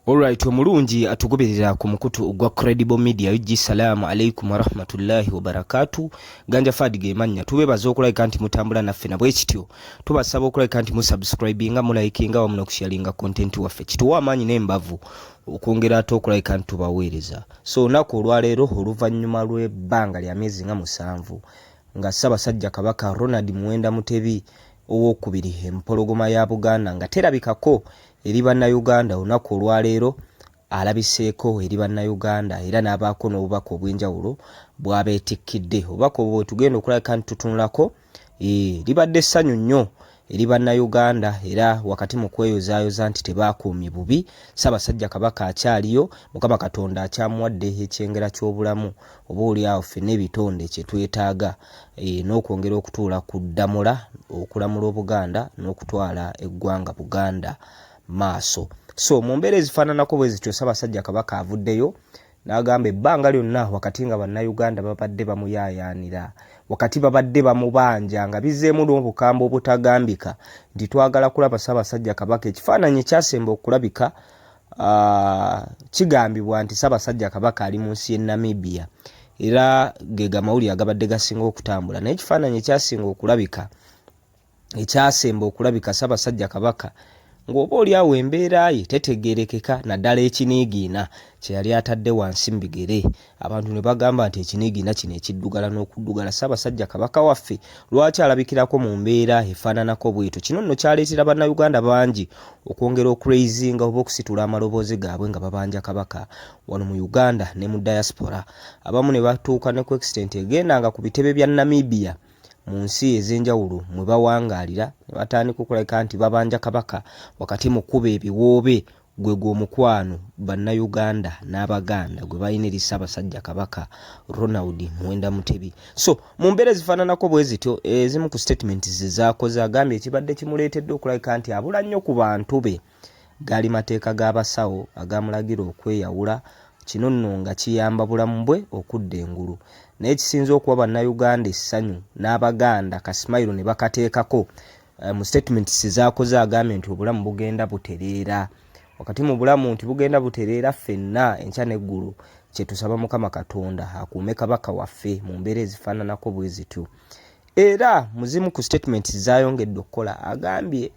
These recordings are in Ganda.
Alright, omulungi atugoberera ku mukutu gwa Credible Media. Yuji salamu alaikum wa rahmatullahi wa barakatuh. Ganja Fadige manya tubebaza okulika nti mutambula naffe na bwekityo tubasaba okulika nti musubscribinga mulayikinga wa munakusharinga content waffe kituwa amanyi n'embavu okwongera ate okulika nti tubaweereza. So nako olwaleero oluvannyuma lw'ebbanga lya myezi nga 7 nga Ssaabasajja Kabaka Ronald Muwenda Mutebi owokubiri empologoma ya Buganda nga terabikako eri bannayuganda olunaku olwaleero alabiseeko eri bannayuganda era n'abaako n'obubaka obw'enjawulo bw'abeetikkidde. Obubaka obwo tugenda okulabika nti tutunulako libadde essanyu nnyo eri bannayuganda era wakati mu kweyozaayoza nti tebaakuumye bubi. Ssaabasajja Kabaka akyaliyo, Mukama Katonda akyamuwadde ekyengera ky'obulamu oboolyawo ffenna ebitonde kye twetaaga n'okwongera okutuula ku ddamula okulamula Obuganda n'okutwala eggwanga Buganda maaso. So mu mbeera ezifaananako bwe zityo Ssaabasajja Kabaka avuddeyo n'agamba ebbanga lyonna wakati nga bannayuganda babadde bamuyaayaanira, wakati babadde bamubanja nga bizzeemu n'obukambwe obutagambika nti twagala kulaba Ssaabasajja Kabaka. Ekifaananyi ekyasemba okulabika kigambibwa nti Ssaabasajja Kabaka ali mu nsi y'e Namibia era ge gamawulire agabadde gasinga okutambula, naye ekifaananyi ekyasemba okulabika Ssaabasajja Kabaka ng'oboolyawo embeera ye tetegeerekeka naddala ekiniigiina kye yali atadde wansi mu bigere. Abantu ne bagamba nti ekiniigiina kino ekiddugala n'okuddugala Ssaabasajja Kabaka waffe lwaki alabikirako mu mbeera efaananako bwetyo. Kino nno kyaleetera bannayuganda bangi okwongera okuraisinga oba okusitula amaloboozi gaabwe nga babanja Kabaka wano mu Uganda ne mu diaspora. Abamu ne batuuka ne ku extent egendanga ku bitebe bya Namibia mu nsi ez'enjawulo mwe bawangaalira ne batandika okulabika nti babanja Kabaka wakati mu kuba ebiwoobe gwe gw'omukwano bannayuganda n'Abaganda gwe balina eri Ssaabasajja Kabaka Ronald Muwenda Mutebi. So mu mbeera ezifaananako bwe zityo ezimu ku statement ze zaakoze agambye ekibadde kimuleetedde okulabika nti abula nnyo ku bantu be gaali mateeka g'abasawo agamulagira okweyawula. Kino nno nga kiyamba bulamu bwe okudda engulu. Naye kisinza okuba bannayuganda essanyu n'Abaganda kasimayiro ne bakateekako. Mu statements zaakoze agambye nti obulamu bugenda butereera. Wakati mu bulamu nti bugenda butereera ffenna enkya n'eggulu kye tusaba Mukama Katonda akuume Kabaka waffe mu mbeera ezifaananako bwe zityo. Era muzimu ku statements zaayongedde okukola agambye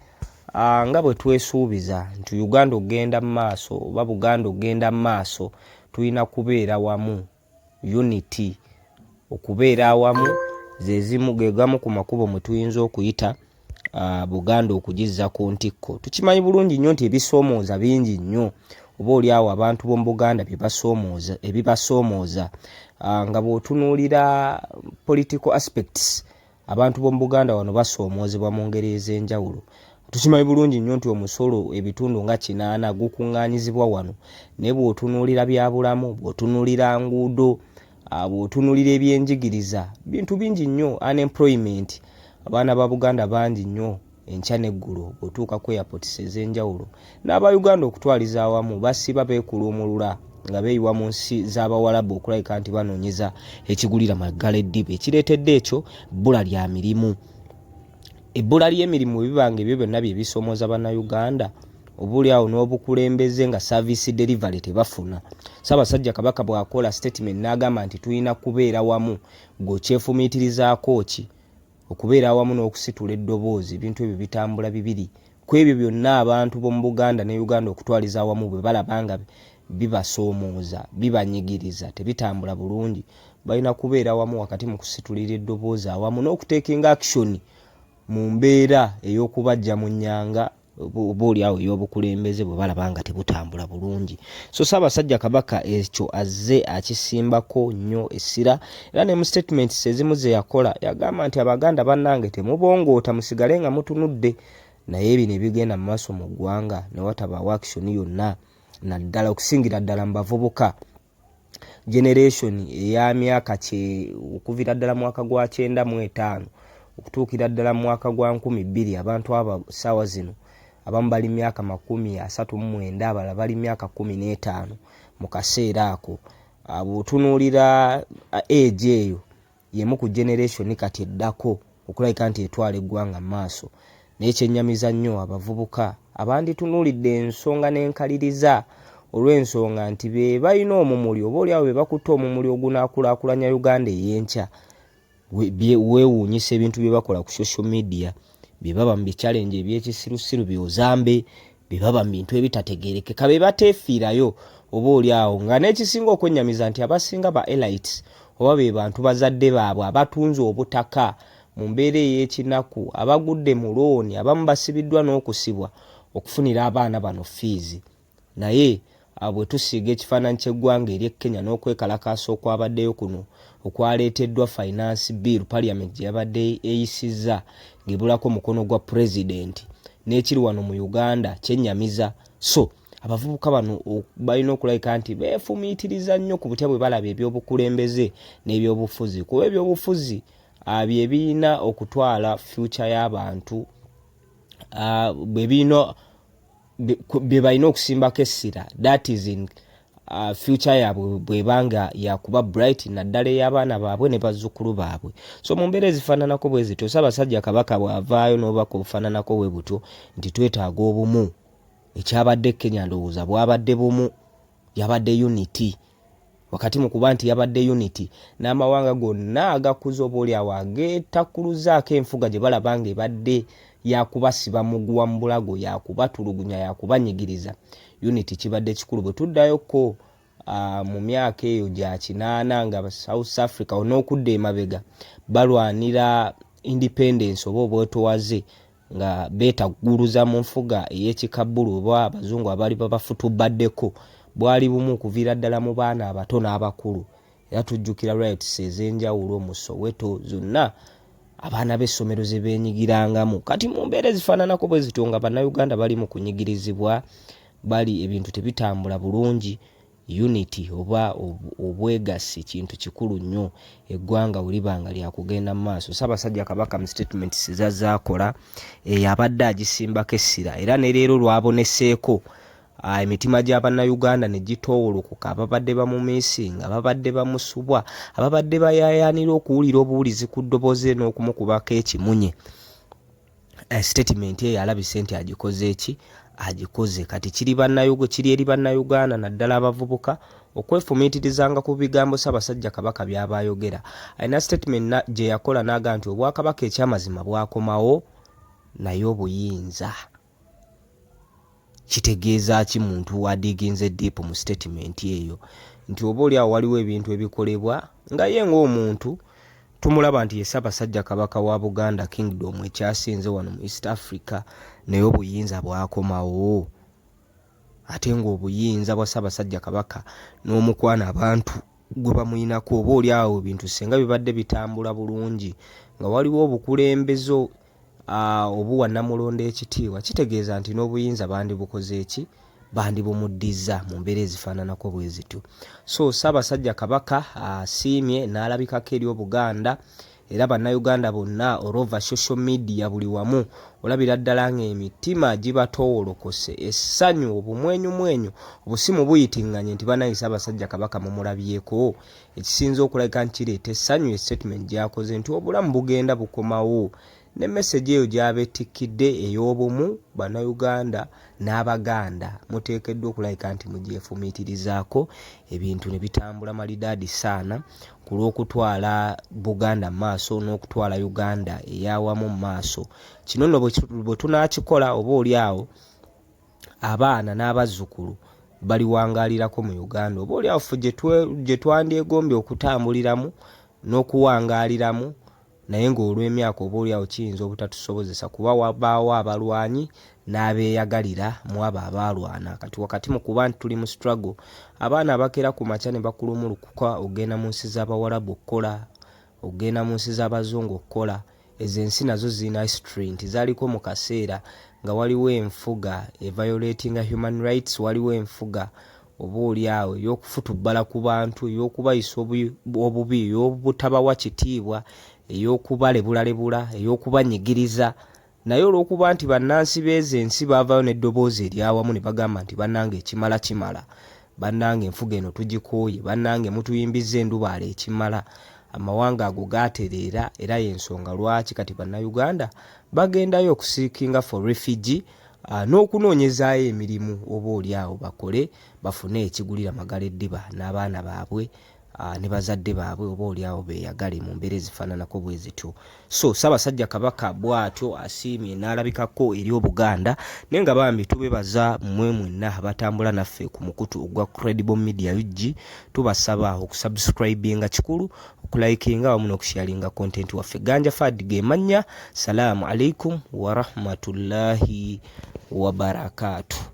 nga bwe twesuubiza nti Uganda ogenda mu maaso oba Buganda ogenda mu maaso tulina kubeera wamu, unity. Okubeera awamu zezimu gegamu ku makubo mwe tuyinza okuyita Buganda okugizza ku ntikko. Tukimanyi bulungi nnyo nti ebisoomooza bingi nnyo oboolyawo abantu b'omu Buganda ebibasoomooza nga bw'otunuulira political aspects abantu b'omu Buganda wano basoomoozebwa mu ngeri ez'enjawulo. Tukimanyi bulungi nnyo nti omusolo ebitundu nga 8 gukuŋŋaanyizibwa wano, naye bw'otunuulira bya bulamu, bw'otunuulira nguudo, bw'otunuulira ebyenjigiriza, bintu bingi nnyo. Unemployment, abaana ba Buganda bangi nnyo enkya n'eggulu bw'otuuka ku airports ez'enjawulo. N'Abayuganda okutwaliza awamu basiba beekuluumulula nga beeyiwa mu nsi z'Abawalabu okulabika nti banoonyeza ekigulira maggala eddiba. Ekireetedde ekyo bbula lya mirimu. Ebbula ly'emirimu bibanga ebyo byonna bye bisoomooza bannayuganda obuulyawo n'obukulembeze nga service delivery tebafuna. Ssaabasajja Kabaka bw'akola statement n'agamba nti tulina kubeera wamu, ng'okyefumiitirizaako ki okubeera awamu n'okusitula eddoboozi. Ebintu ebyo bitambula bibiri ku ebyo byonna abantu b'omu Buganda ne Uganda okutwaliza awamu bwe balaba nga bibasoomooza bibanyigiriza tebitambula bulungi. Balina kubeera wamu wakati mu kusitulira eddoboozi awamu n'okuteekinga action mu mbeera ey'okubajja mu nnyanga oboolyawo ey'obukulembeze bwe balaba nga tebutambula bulungi. So Ssaabasajja Kabaka ekyo azze akisimbako nnyo essira era ne mu statements ezimu ze yakola yagamba nti Abaganda bannange temubongoota musigale nga mutunudde, naye ebyo ne bigenda mu maaso mu ggwanga ne watabaawo action yonna naddala okusingira ddala mu bavubuka generation eya myaka okuvira ddala mwaka gwa 95 okutuukira ddala mu mwaka gwa 2000 abantu abo ssaawa zino abamu bali myaka 39 abalala bali myaka 15 mu kaseera ako. Bw'otunuulira age eyo yemu ku generation kati eddako okulabika nti etwala eggwanga mu maaso. Naye kyennyamiza nnyo abavubuka abanditunuulidde ensonga n'enkaliriza olw'ensonga nti be balina omumuli oba oli awo be bakutte omumuli ogunaakulaakulanya Uganda ey'enkya weewuunyisa ebintu bye bakola ku social media bye baba mu bichallenge eby'ekisirusiru byozambe bye baba mu bintu ebitategeerekeka be bateefiirayo oba oli awo nga n'ekisinga okwennyamiza nti abasinga ba elites oba be bantu bazadde baabwe abatunze obutaka mu mbeera ey'ekinaku abagudde mu looni abamu basibiddwa n'okusibwa okufunira abaana bano fees naye bwe tusiiga ekifaananyi ky'eggwanga eri Kenya n'okwekalakaasa okwabaddeyo kuno okwaleeteddwa finance bill parliament gye yabadde eyisizza ng'ebulako mukono gwa president n'ekiri wano mu Uganda kyennyamiza. So abavubuka bano balina okulabika nti beefumiitiriza nnyo ku butya bwe balaba ebyobukulembeze n'ebyobufuzi kuba ebyobufuzi bye birina okutwala future y'abantu bye balina okusimbako essira that is in future yaabwe bwebanga yakuba bright naddala ey'abaana baabwe ne bazzukulu baabwe. So mu mbeera ezifaananako bwe zityo Ssaabasajja Kabaka bw'avaayo n'obubaka obufaananako bwe butyo nti twetaaga obumu. Ekyabadde Kenya ndowooza bwabadde bumu, yabadde unity wakati mu kuba nti yabadde unity n'amawanga gonna agakuza oba oli awo ageetakuluzaako enfuga gye balaba ng'ebadde yakubasiba muguwa mu bulago yakubatulugunya yakubanyigiriza. Unity kibadde kikulu bwe tuddayoko mu myaka eyo gya 80 nga South Africa on'okudda emabega balwanira independence oba obwetowaze nga beetagguluza mu nfuga ey'ekikabbulu oba abazungu abaali babafutubaddeko bwali bumu okuviira ddala mu baana abato n'abakulu. Era tujjukira rights ez'enjawulo mu Soweto zonna abaana b'essomero ze beenyigirangamu. Kati mu mbeera ezifaananako bwe zityo nga bannayuganda bali mu kunyigirizibwa bali ebintu tebitambula bulungi. Unity oba obwegassi kintu kikulu nnyo eggwanga olibanga lya kugenda mu maaso. Ssaabasajja Kabaka mu statements z'azaakola abadde agisimbako essira era ne leero lwaboneseeko emitima gy'abannayuganda ne gitoowolokoka ababadde bamumiisinga ababadde bamusubwa ababadde bayaayaanira okuwulira obuwulizi ku ddoboozi n'okumukubako ekimunye. Statement eyo alabise nti agikoze eki agikoze kati kiri eri bannayuganda naddala abavubuka okwefumiitirizanga ku bigambo Ssaabasajja Kabaka by'aba ayogera. Alina statement gye yakola n'aga nti obwakabaka ekyamazima bwakomawo naye obuyinza. Kitegeeza ki muntu adiginze deep mu statement eyo nti oba oli awo waliwo ebintu ebikolebwa nga ye ng'omuntu tumulaba nti ye Ssaabasajja Kabaka wa Buganda Kingdom ekyasinze wano mu East Africa naye obuyinza bwakomawo. Ate ng'obuyinza bwa Ssaabasajja Kabaka n'omukwana abantu gwe bamuyinako oba oli awo ebintu singa bibadde bitambula bulungi nga waliwo obukulembezo obuwa Namulondo ekitiibwa kitegeeza nti n'obuyinza bandibukoze eki bandibumuddiza mu mbeera ezifaananako bwe zityo. So Ssaabasajja Kabaka asiimye n'alabikako eri Obuganda era bannayuganda bonna olova social media buli wamu olabira ddala ng'emitima gibatoowolokose essanyu obumwenyumwenyu obusimu buyitiŋŋanye nti banaye Ssaabasajja Kabaka mumulabyeko. Ekisinza okulabika nti kireeta essanyu statement gyakoze nti obulamu bugenda bukomawo ne message eyo gy'abeetikkidde ey'obumu bannayuganda n'Abaganda muteekeddwa okulabika nti mugyefumiitirizaako ebintu ne bitambula malidaadi saana ku lw'okutwala Buganda mu maaso n'okutwala Uganda ey'awamu mu maaso. Kino nno bwe tunaakikola oba oli awo abaana n'abazzukulu baliwangaalirako mu Uganda oba oli awo ffe gye twandyegombye okutambuliramu n'okuwangaaliramu naye ng'olw'emyaka oba oli awo kiyinza obutatusobozesa kuba wabaawo abalwanyi n'abeeyagalira mu abo abaalwana. Kati wakati mu kuba nti tuli mu struggle abaana abakera ku makya ne bakulumulukuka ogenda mu nsi z'Abawarabu okukola ogenda mu nsi z'Abazungu okukola. Ezo ensi nazo zirina history nti zaaliko mu kaseera nga waliwo enfuga violating human rights waliwo enfuga oba oli awo ey'okufutubbala ku bantu ey'okubayisa obubi ey'obutabawa kitiibwa ey'okubalebulabula ey'okubanyigiriza. Naye olw'okuba nti bannansi b'ezo ensi baavaayo n'eddoboozi eryawamu ne bagamba nti bannange ekimala kimala bannange enfuga eno tugikooye bannange mutuyimbiza endubaala ekimala amawanga ago gaatereera era y'ensonga lwaki kati bannayuganda bagendayo okuseekinga for refugee n'okunoonyezaayo emirimu oba oli awo bakole bafune ekigulira magala eddiba n'abaana baabwe ne bazadde baabwe oba oli awo beeyagale mu mbeera ezifaananako bwe zityo. So Ssaabasajja Kabaka bw'atyo asiimye n'alabikako eri Obuganda naye nga bambi tubebaza mmwe mwenna abatambula naffe ku mukutu ogwa Credible Media UG. Tubasaba okusubscribinga kikulu, okulayikinga wamu n'okusharinga content waffe. Ganja Fad ge mannya. Salaamu alaikum wa rahmatullahi wa barakatuh.